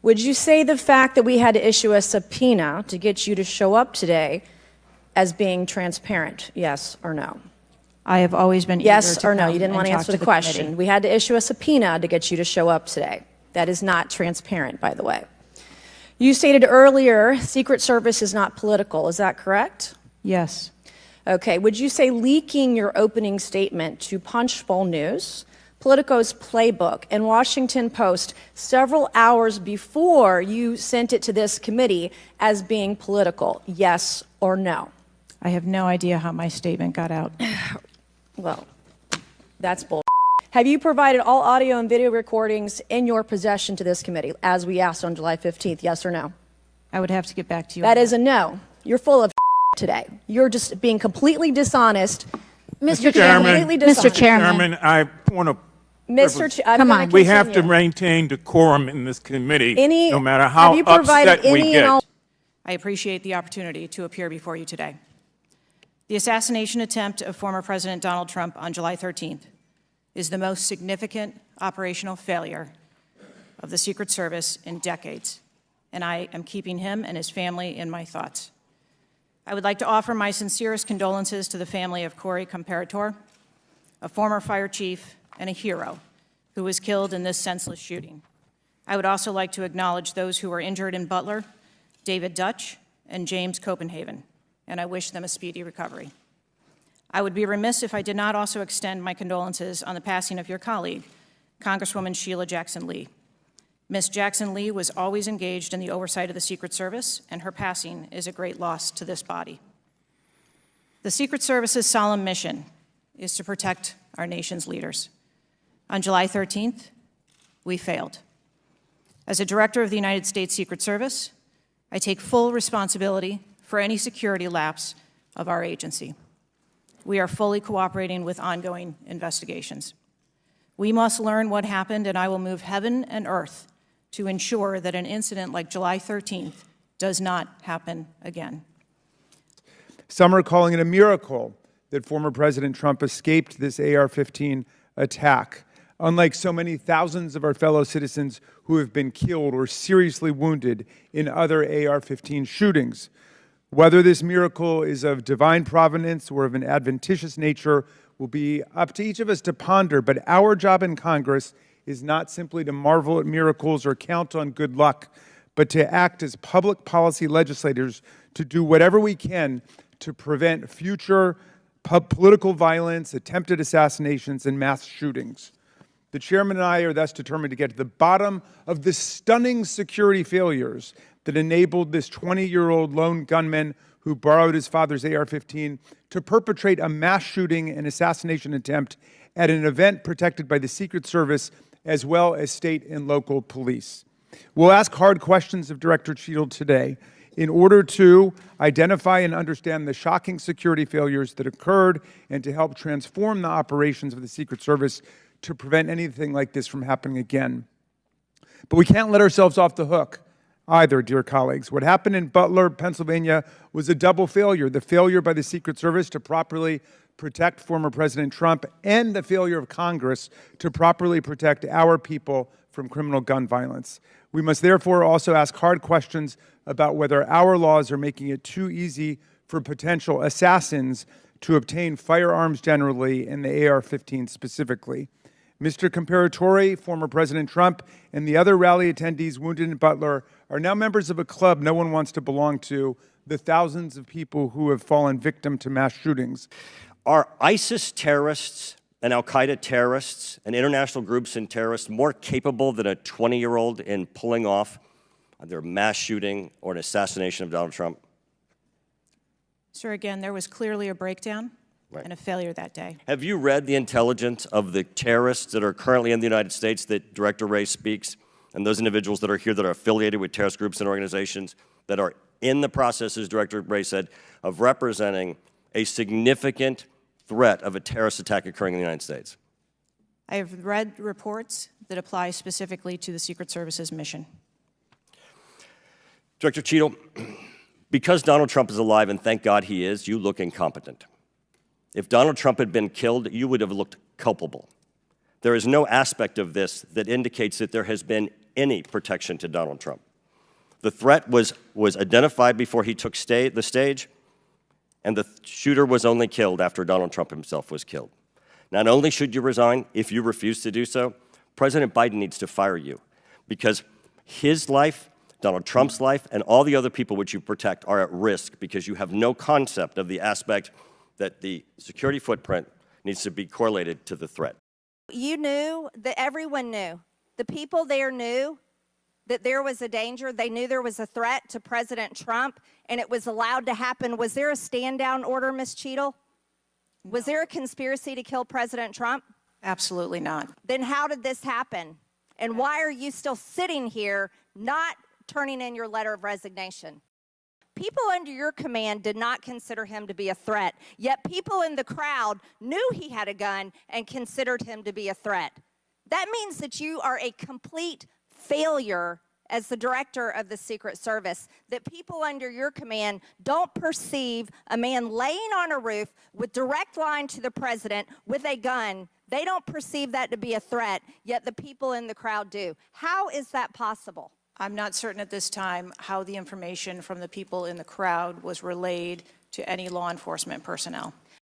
Would you say the fact that we had to issue a subpoena to get you to show up today as being transparent? Yes or no? I have always been yes or no. You didn't want to answer the question. Committee. We had to issue a subpoena to get you to show up today. That is not transparent, by the way. You stated earlier Secret Service is not political. Is that correct? Yes. Okay. Would you say leaking your opening statement to Punchbowl News, Politico's Playbook, and Washington Post several hours before you sent it to this committee as being political? Yes or no? I have no idea how my statement got out. Well, that's bull. Have you provided all audio and video recordings in your possession to this committee, as we asked on July 15th, yes or no? I would have to get back to you. That is a no. You're full of today. You're just being completely dishonest. Mr. Chairman, Mr. Chairman, I want to. Come on. We have to maintain decorum in this committee, no matter how have you provided upset we any get. and all I appreciate the opportunity to appear before you today. The assassination attempt of former President Donald Trump on July 13th is the most significant operational failure of the Secret Service in decades, and I am keeping him and his family in my thoughts. I would like to offer my sincerest condolences to the family of Corey Comparator, a former fire chief and a hero who was killed in this senseless shooting. I would also like to acknowledge those who were injured in Butler, David Dutch and James Copenhagen, and I wish them a speedy recovery. I would be remiss if I did not also extend my condolences on the passing of your colleague, Congresswoman Sheila Jackson Lee. Ms. Jackson Lee was always engaged in the oversight of the Secret Service, and her passing is a great loss to this body. The Secret Service's solemn mission is to protect our nation's leaders. On July 13th, we failed. As a director of the United States Secret Service, I take full responsibility for any security lapse of our agency. We are fully cooperating with ongoing investigations. We must learn what happened, and I will move heaven and earth to ensure that an incident like July 13th does not happen again. Some are calling it a miracle that former President Trump escaped this AR-15 attack, unlike so many thousands of our fellow citizens who have been killed or seriously wounded in other AR-15 shootings. Whether this miracle is of divine providence or of an adventitious nature will be up to each of us to ponder, but our job in Congress is not simply to marvel at miracles or count on good luck, but to act as public policy legislators to do whatever we can to prevent future political violence, attempted assassinations, and mass shootings. The chairman and I are thus determined to get to the bottom of the stunning security failures that enabled this 20-year-old lone gunman who borrowed his father's AR-15 to perpetrate a mass shooting and assassination attempt at an event protected by the Secret Service as well as state and local police. We'll ask hard questions of Director Cheadle today in order to identify and understand the shocking security failures that occurred and to help transform the operations of the Secret Service to prevent anything like this from happening again. But we can't let ourselves off the hook either, dear colleagues. What happened in Butler, Pennsylvania was a double failure: the failure by the Secret Service to properly protect former President Trump and the failure of Congress to properly protect our people from criminal gun violence. We must therefore also ask hard questions about whether our laws are making it too easy for potential assassins to obtain firearms generally and the AR-15 specifically. Mr. Comparatori, former President Trump, and the other rally attendees wounded in Butler are now members of a club no one wants to belong to, the thousands of people who have fallen victim to mass shootings. Are ISIS terrorists and al-Qaeda terrorists and international groups and terrorists more capable than a 20-year-old in pulling off either a mass shooting or an assassination of Donald Trump? Sir, again, there was clearly a breakdown and a failure that day. Have you read the intelligence of the terrorists that are currently in the United States that Director Wray speaks, and those individuals that are here that are affiliated with terrorist groups and organizations that are in the process, as Director Wray said, of representing a significant threat of a terrorist attack occurring in the United States? I have read reports that apply specifically to the Secret Service's mission. Director Cheadle, because Donald Trump is alive, and thank God he is, you look incompetent. If Donald Trump had been killed, you would have looked culpable. There is no aspect of this that indicates that there has been any protection to Donald Trump. The threat was identified before he took the stage, and the shooter was only killed after Donald Trump himself was killed. Not only should you resign, if you refuse to do so, President Biden needs to fire you, because his life, Donald Trump's life, and all the other people which you protect are at risk because you have no concept of the aspect that the security footprint needs to be correlated to the threat. You knew that everyone knew. The people there knew that there was a danger. They knew there was a threat to President Trump, and it was allowed to happen. Was there a stand-down order, Ms. Cheadle? Was there a conspiracy to kill President Trump? Absolutely not. Then how did this happen? And why are you still sitting here not turning in your letter of resignation? People under your command did not consider him to be a threat, yet people in the crowd knew he had a gun and considered him to be a threat. That means that you are a complete failure as the director of the Secret Service, that people under your command don't perceive a man laying on a roof with direct line to the president with a gun. They don't perceive that to be a threat, yet the people in the crowd do. How is that possible? I'm not certain at this time how the information from the people in the crowd was relayed to any law enforcement personnel.